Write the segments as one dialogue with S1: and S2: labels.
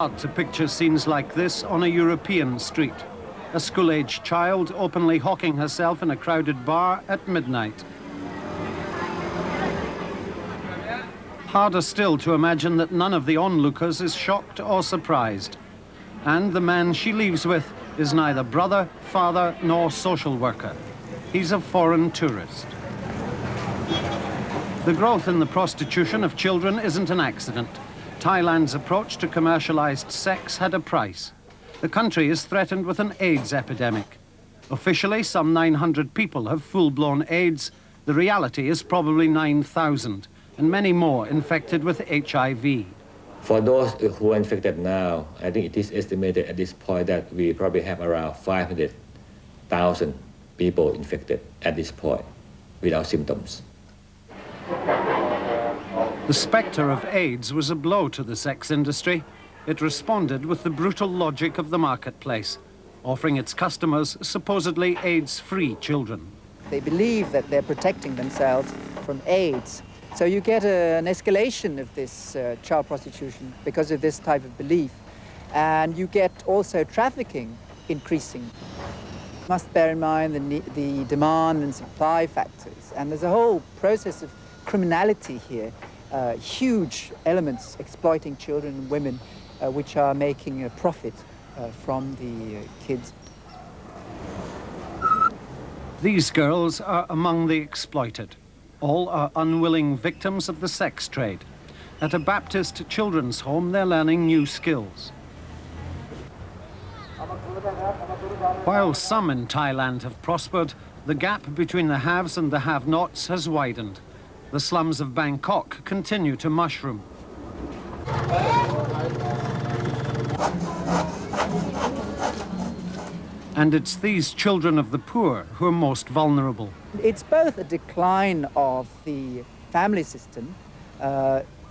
S1: Hard to picture scenes like this on a European street. A school-aged child openly hawking herself in a crowded bar at midnight. Harder still to imagine that none of the onlookers is shocked or surprised. And the man she leaves with is neither brother, father, nor social worker. He's a foreign tourist. The growth in the prostitution of children isn't an accident. Thailand's approach to commercialized sex had a price. The country is threatened with an AIDS epidemic. Officially, some 900 people have full-blown AIDS. The reality is probably 9,000, and many more infected with HIV.
S2: For those who are infected now, I think it is estimated at this point that we probably have around 500,000 people infected at this point without symptoms.
S1: The spectre of AIDS was a blow to the sex industry. It responded with the brutal logic of the marketplace, offering its customers supposedly AIDS-free children.
S3: They believe that they're protecting themselves from AIDS. So you get an escalation of this child prostitution because of this type of belief. And you get also trafficking increasing. You must bear in mind the demand and supply factors. And there's a whole process of criminality here. Huge elements exploiting children and women which are making a profit from the kids.
S1: These girls are among the exploited. All are unwilling victims of the sex trade. At a Baptist children's home, they're learning new skills. While some in Thailand have prospered, the gap between the haves and the have-nots has widened. The slums of Bangkok continue to mushroom. And it's these children of the poor who are most vulnerable.
S3: It's both a decline of the family system,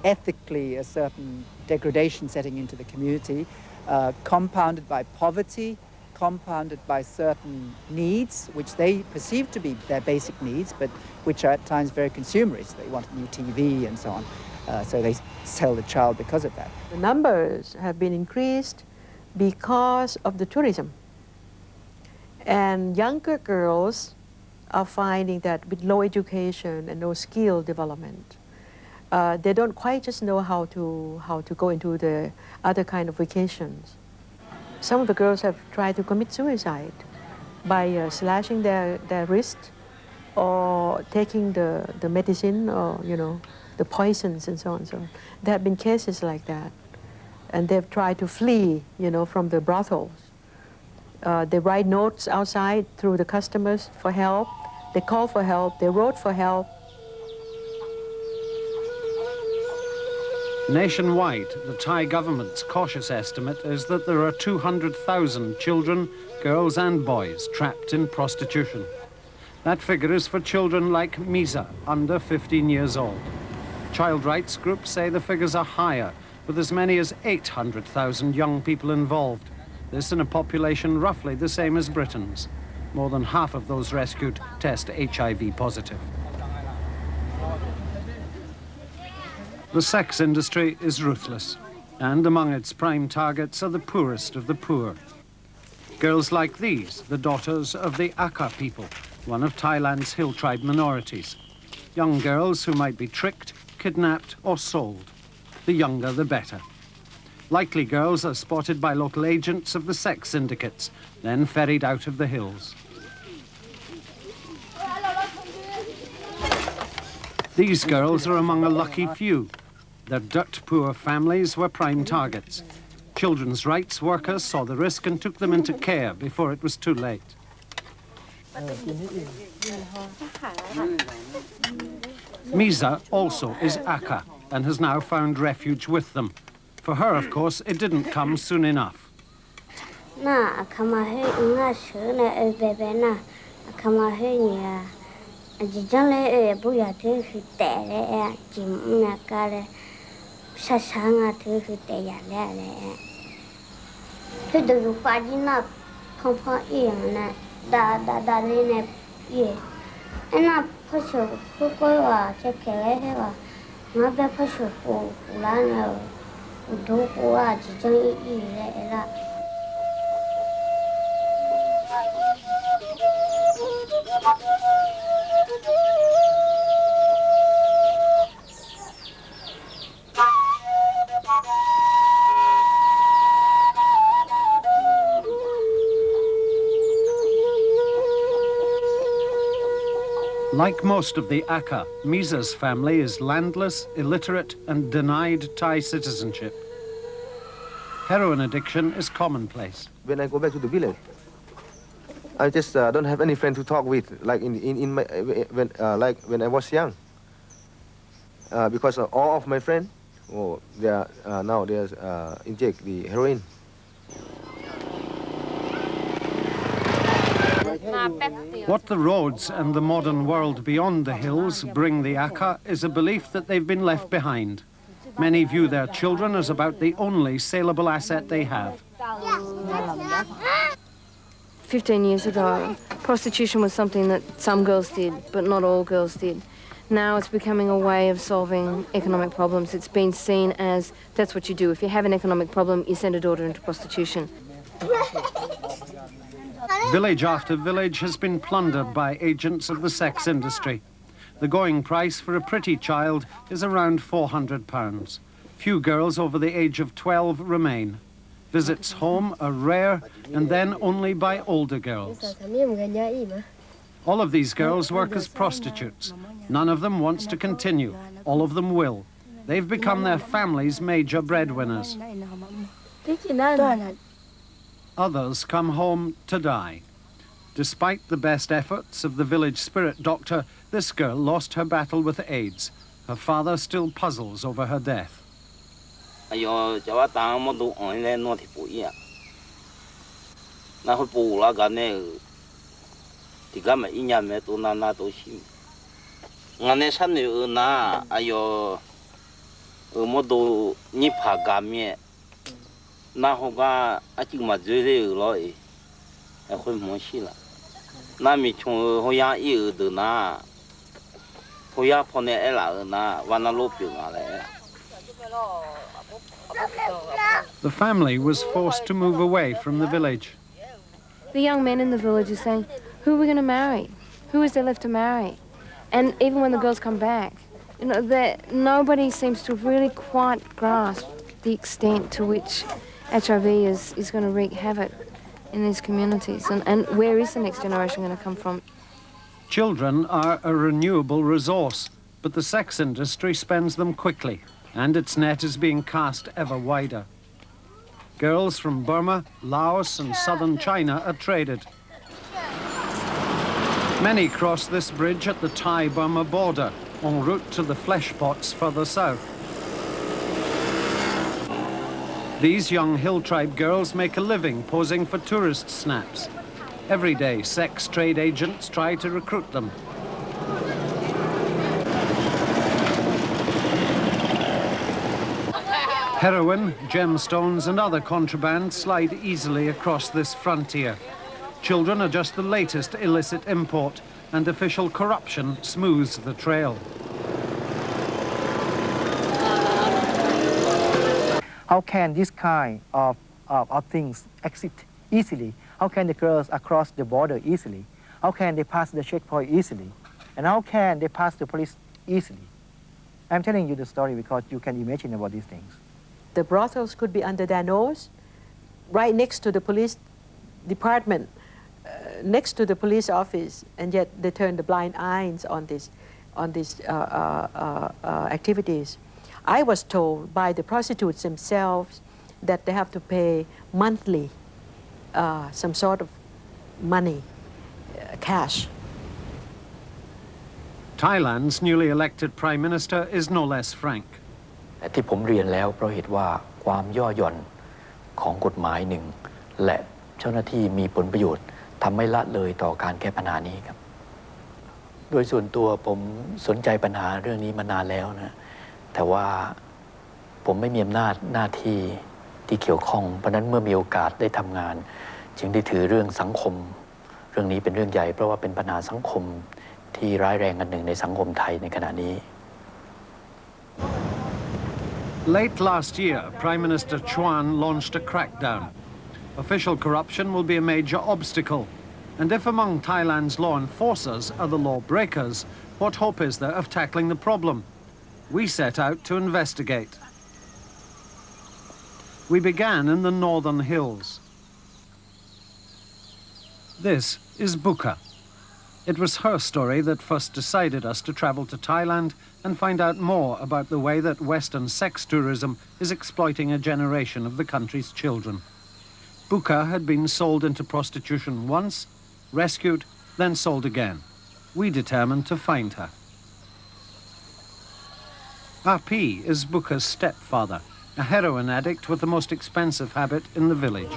S3: ethically a certain degradation setting into the community, compounded by poverty, compounded by certain needs, which they perceive to be their basic needs, but which are at times very consumerist. They want a new TV and so on, so they sell the child because of that.
S4: The numbers have been increased because of the tourism. And younger girls are finding that with low education and no skill development, they don't quite just know how to go into the other kind of vacations. Some of the girls have tried to commit suicide by slashing their wrist or taking the medicine or, the poisons and so on. So there have been cases like that. And they've tried to flee, from the brothels. They write notes outside through the customers for help. They call for help. They wrote for help.
S1: Nationwide, the Thai government's cautious estimate is that there are 200,000 children, girls and boys trapped in prostitution. That figure is for children like Misa, under 15 years old. Child rights groups say the figures are higher, with as many as 800,000 young people involved. This in a population roughly the same as Britain's. More than half of those rescued test HIV positive. The sex industry is ruthless, and among its prime targets are the poorest of the poor. Girls like these, the daughters of the Aka people, one of Thailand's hill tribe minorities. Young girls who might be tricked, kidnapped or sold. The younger, the better. Likely girls are spotted by local agents of the sex syndicates, then ferried out of the hills. These girls are among a lucky few. Their dirt-poor families were prime targets. Children's rights workers saw the risk and took them into care before it was too late. Misa also is Aka and has now found refuge with them. For her, of course, it didn't come soon enough.
S5: 都过啊，只剩一来了。
S1: Like most of the Aka, Misa's family is landless, illiterate, and denied Thai citizenship. Heroin addiction is commonplace.
S6: When I go back to the village, I just don't have any friend to talk with, like in my like when I was young. Because all of my friends, they are now they inject the heroin.
S1: What the roads and the modern world beyond the hills bring the Aka is a belief that they've been left behind. Many view their children as about the only saleable asset they have.
S7: 15 years ago, prostitution was something that some girls did, but not all girls did. Now it's becoming a way of solving economic problems. It's been seen as that's what you do. If you have an economic problem, you send a daughter into prostitution.
S1: Village after village has been plundered by agents of the sex industry. The going price for a pretty child is around £400. Few girls over the age of 12 remain. Visits home are rare and then only by older girls. All of these girls work as prostitutes. None of them wants to continue. All of them will. They've become their family's major breadwinners. Others come home to die. Despite the best efforts of the village spirit doctor, this girl lost her battle with AIDS. Her father still puzzles over her death. The family was forced to move away from the village.
S7: The young men in the village are saying, who are we going to marry? Who is there left to marry? And even when the girls come back, you know, nobody seems to really quite grasp the extent to which HIV is going to wreak havoc in these communities. And where is the next generation going to come from?
S1: Children are a renewable resource, but the sex industry spends them quickly, and its net is being cast ever wider. Girls from Burma, Laos and southern China are traded. Many cross this bridge at the Thai-Burma border, en route to the flesh pots further south. These young hill tribe girls make a living posing for tourist snaps. Every day, sex trade agents try to recruit them. Heroin, gemstones and other contraband slide easily across this frontier. Children are just the latest illicit import, and official corruption smooths the trail.
S8: How can this kind of things exit easily? How can the girls cross the border easily? How can they pass the checkpoint easily? And how can they pass the police easily? I'm telling you the story because you can imagine about these things.
S4: The brothels could be under their nose, right next to the police department, next to the police office, and yet they turn the blind eyes on these activities. I was told by the prostitutes themselves that they have to pay monthly some sort of money, cash.
S1: Thailand's newly elected Prime Minister is no less frank.
S9: ที่ผมเรียนแล้วเพราะเหตุว่าความย่อหย่อนของกฎหมายหนึ่งและเจ้าหน้าที่มีผลประโยชน์ทำให้ละเลยต่อการแก้ปัญหานี้ครับโดยส่วนตัวผมสนใจปัญหาเรื่องนี้มานานแล้วนะแต่ว่าผมไม่มีอำนาจหน้าที่ที่เกี่ยวข้องเพราะนั้นเมื่อมีโอกาสได้ทำงานจึงได้ถือเรื่องสังคมเรื่องนี้เป็นเรื่องใหญ่เพราะว่าเป็นปัญหาสังคมที่ร้ายแรงอันหนึ่งในสังคมไทยในขณะนี้
S1: Late last year, Prime Minister Chuan launched a crackdown. Official corruption will be a major obstacle. And if among Thailand's law enforcers are the lawbreakers, what hope is there of tackling the problem? We set out to investigate. We began in the northern hills. This is Buka. It was her story that first decided us to travel to Thailand and find out more about the way that Western sex tourism is exploiting a generation of the country's children. Buka had been sold into prostitution once, rescued, then sold again. We determined to find her. Api is Buka's stepfather, a heroin addict with the most expensive habit in the village.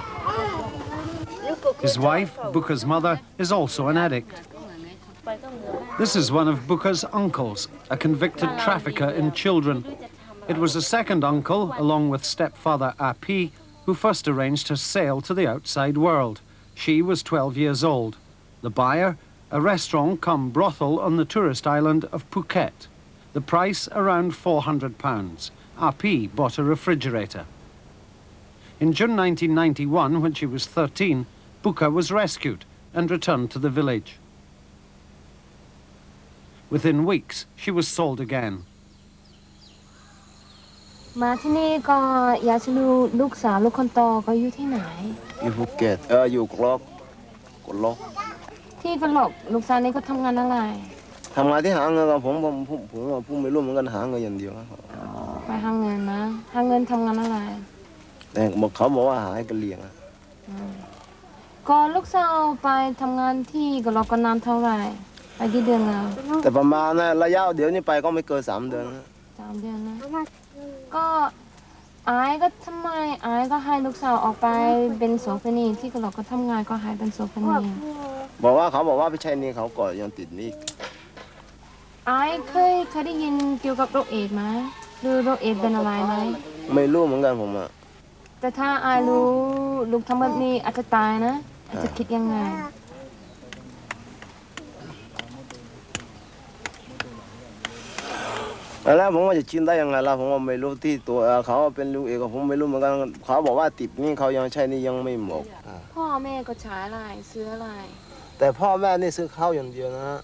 S1: His wife, Buka's mother, is also an addict. This is one of Buka's uncles, a convicted trafficker in children. It was a second uncle, along with stepfather Api, who first arranged her sale to the outside world. She was 12 years old. The buyer, a restaurant come brothel on the tourist island of Phuket. The price around £400. Api bought a refrigerator. In June 1991, when she was 13, Buka was rescued and returned to the village. Within weeks, she was sold again.
S7: มาที่นี่ก็อยากจะรู้ลูกสาวลูกคนโตก็อยู่ที่ไหน
S6: อยู่ภูเก็ตอยู่กลก
S7: ที่กะโหลกลูกสาวนี่ก็ทำงานอะไร
S6: ทำงานที่หาเงินกับผมไม่รู้เหมือนกันหาเงินอย่างเดียวครับ
S7: ไปหาเงินนะหาเงินทำงานอะไร
S6: แต่เขาบอกว่าหาให้กันเลี้ยง
S7: ก็ลูกสาวไปทำงานที่กะโหลกก็นานเท่าไหร่ไปกี่เดือนแล้ว
S6: แต่ประมาณนะระยะเดี๋ยวนี้ไปก็ไม่เกิน3 เดือนนะ
S7: 3 เดือนนะก็อายก็ทำไมอายก็ให้ลูกสาวออกไปเป็นโสเภณีที่กะโหลกก็ทำงานก็ให้เป็นโสเภณี
S6: บอกว่าไม่ใช่นี่เขาก็ยังติดหนี้
S7: อายเคยได้ยินเกี่ยวกับโรคเอดส์ไหมหรือโรคเอดส์เป็นอะไรไหม
S6: ไม่รู้เหมือนกันผมอะ
S7: แต่ถ้าอายรู้ลูกทำแบบนี้อาจจะตายนะอาจจะคิดยังไง
S6: แล้วผมว่าจะชินได้ยังไงล่ะผมว่าไม่รู้ที่ตัวเขาเป็นลูกเอกผมไม่รู้เหมือนกันเขาบอกว่าติดนี่เขายังใช้นี่ยังไม่หมด
S7: พ่อแม่ก็ใช้อะไรซื้ออะไร
S6: แต่พ่อแม่นี่ซื้อข้าวอย่างเดียวนะ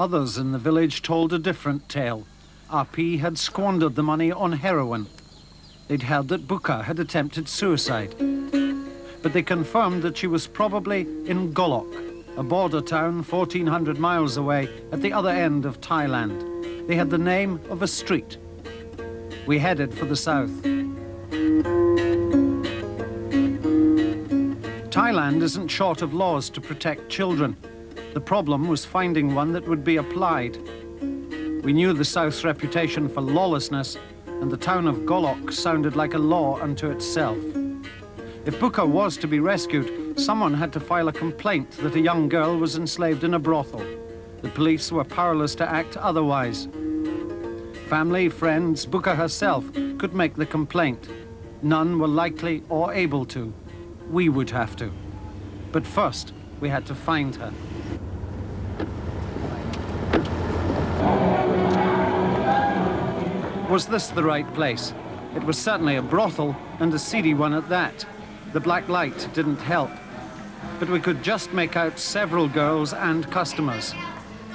S1: Others in the village told a different tale. Api had squandered the money on heroin. They'd heard that Buka had attempted suicide. But they confirmed that she was probably in Golok, a border town 1,400 miles away at the other end of Thailand. They had the name of a street. We headed for the south. Thailand isn't short of laws to protect children. The problem was finding one that would be applied. We knew the South's reputation for lawlessness, and the town of Golok sounded like a law unto itself. If Buka was to be rescued, someone had to file a complaint that a young girl was enslaved in a brothel. The police were powerless to act otherwise. Family, friends, Buka herself could make the complaint. None were likely or able to. We would have to. But first, we had to find her. Was this the right place? It was certainly a brothel, and a seedy one at that. The black light didn't help. But we could just make out several girls and customers.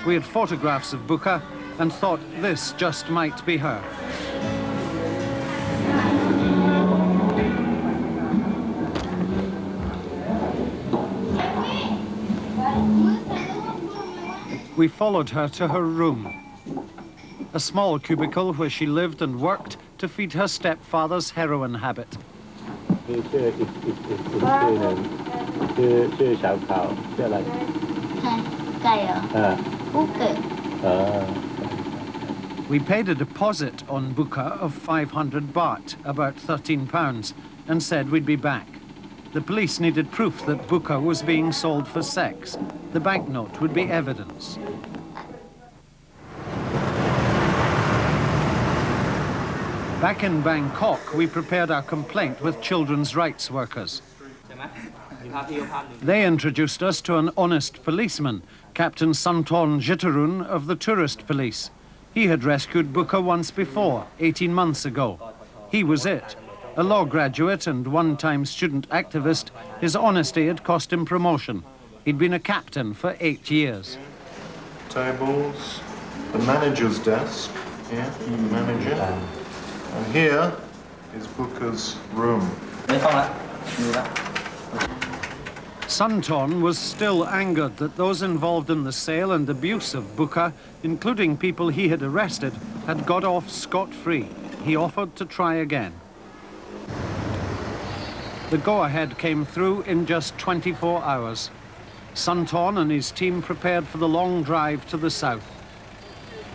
S1: We had photographs of Buka and thought this just might be her. We followed her to her room, a small cubicle where she lived and worked to feed her stepfather's heroin habit. We paid a deposit on Buka of 500 baht, about £13, and said we'd be back. The police needed proof that Buka was being sold for sex. The banknote would be evidence. Back in Bangkok, we prepared our complaint with children's rights workers. They introduced us to an honest policeman, Captain Santorn Jitarun of the tourist police. He had rescued Booker once before, 18 months ago. He was it. A law graduate and one-time student activist, his honesty had cost him promotion. He'd been a captain for 8 years.
S10: Tables, the manager's desk, here, manager. And here is Booker's room.
S1: Suntorn was still angered that those involved in the sale and abuse of Booker, including people he had arrested, had got off scot-free. He offered to try again. The go-ahead came through in just 24 hours. Suntorn and his team prepared for the long drive to the south.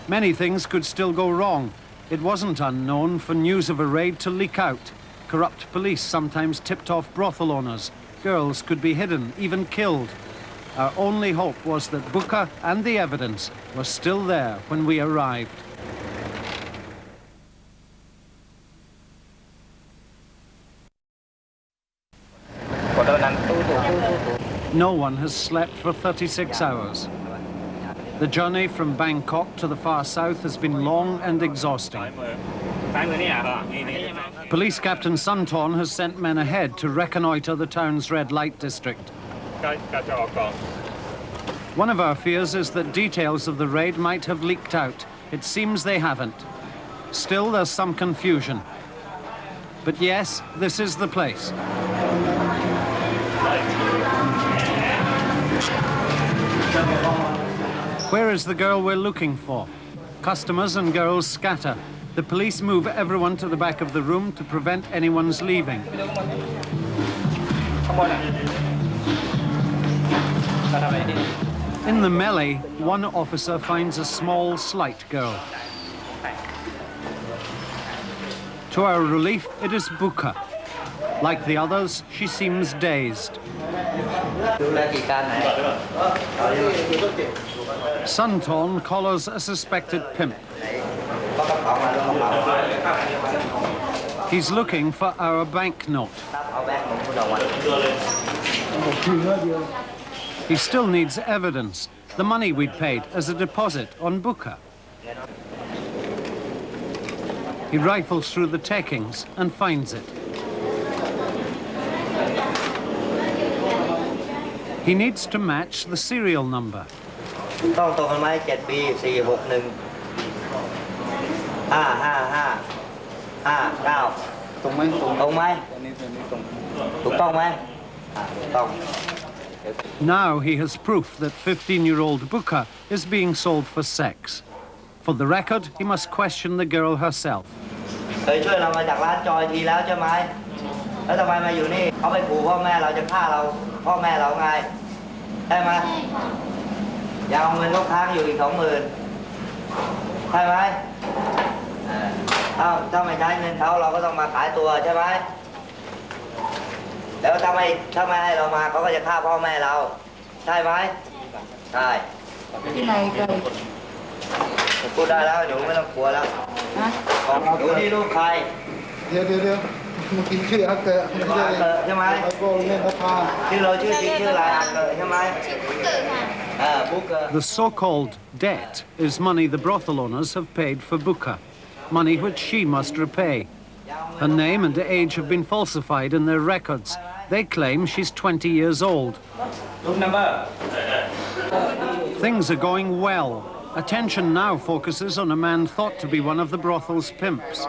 S1: Many things could still go wrong. It wasn't unknown for news of a raid to leak out. Corrupt police sometimes tipped off brothel owners. Girls could be hidden, even killed. Our only hope was that Booker and the evidence were still there when we arrived. No one has slept for 36 hours. The journey from Bangkok to the far south has been long and exhausting. Police Captain Suntorn has sent men ahead to reconnoitre the town's red light district. One of our fears is that details of the raid might have leaked out. It seems they haven't. Still, there's some confusion. But yes, this is the place. Where is the girl we're looking for? Customers and girls scatter. The police move everyone to the back of the room to prevent anyone's leaving. In the melee, one officer finds a small, slight girl. To our relief, it is Booker. Like the others, she seems dazed. Suntorn collars a suspected pimp. He's looking for our banknote. He still needs evidence, the money we'd paid as a deposit on Booker. He rifles through the takings and finds it. He needs to match the serial number. Now he has proof that 15-year-old Booker is being sold for sex. For the record, he must question the girl herself. The so-called debt is money the brothel owners have paid for Booker, money which she must repay. Her name and age have been falsified in their records. They claim she's 20 years old. Things are going well. Attention now focuses on a man thought to be one of the brothel's pimps.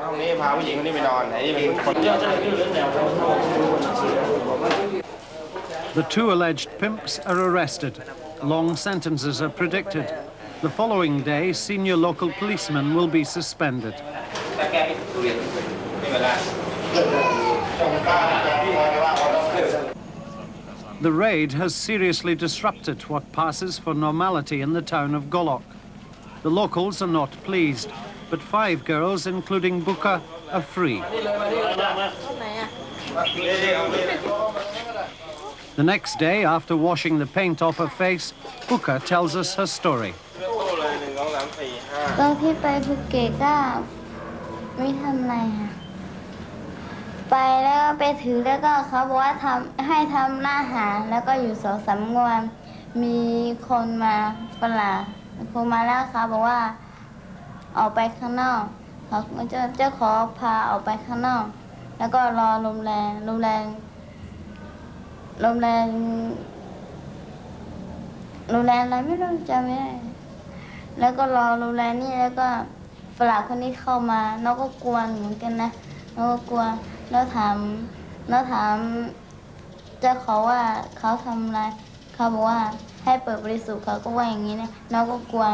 S1: The two alleged pimps are arrested. Long sentences are predicted. The following day, senior local policemen will be suspended. The raid has seriously disrupted what passes for normality in the town of Golok. The locals are not pleased, but 5 girls, including Booker, are free. The next day, after washing the paint off her face, Booker tells us her story.
S5: ออกไปข้างนอกเขาจะขอพาออกไปข้างนอก แล้วก็รอลมแรงอะไรไม่รู้จำไม่ได้แล้วก็รอลมแรงนี่แล้วก็ฝรั่งคนนี้เข้ามาน้องก็กลัวเหมือนกันนะน้องก็กลัวแล้วถามเจ้าเขาว่าเขาทำอะไรเขาบอกว่าให้เปิดบริสุทธิ์เขาก็ว่าอย่างนี้นะน้องก็กลัว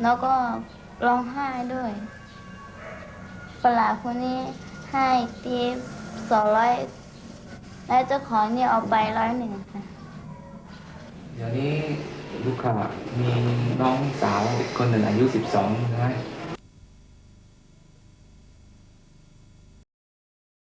S5: น้องก็ร้องไห้ด้วยฝรั่งคนนี้ให้ตี200แล้วเจ้าของนี่เอาไป101ค่ะ
S11: เดี๋ยวนี้ลูกค้ามีน้องสาวคนหนึ่งอายุ12นะ